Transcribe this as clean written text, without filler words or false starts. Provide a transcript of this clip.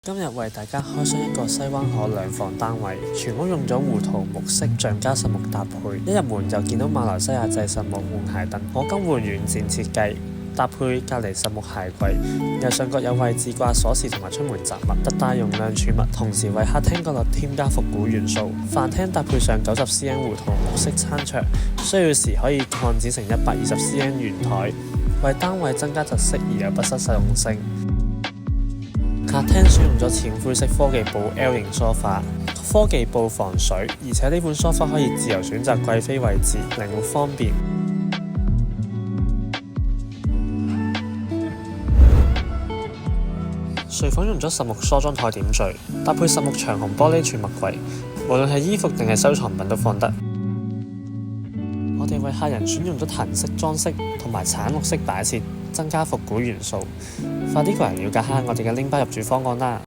今日為大家開箱一個西灣河兩房單位，全屋用咗胡桃木色橡膠實木搭配，一入門就見到馬來西亞製實木換鞋凳，可更換軟墊設計，搭配隔離實木鞋櫃，右上角有位置掛鎖匙同埋出門雜物，特大容量儲物，同時為客廳角落添加復古元素。飯廳搭配上90cm 胡桃木色餐桌，需要時可以擴展成120cm 圓台，為單位增加特色而又不失實用性。客廳選用咗淺灰色科技布 L 型梳化，科技布防水，而且呢款梳化可以自由選擇貴妃位置，靈活方便。睡房用咗實木梳妝台點綴，搭配實木長虹玻璃儲物櫃，無論係衣服定係收藏品都放得。我哋為客人選用咗藤色裝飾同埋橙綠色擺設，增加復古元素。快啲過嚟了解下我哋嘅拎包入住方案啦！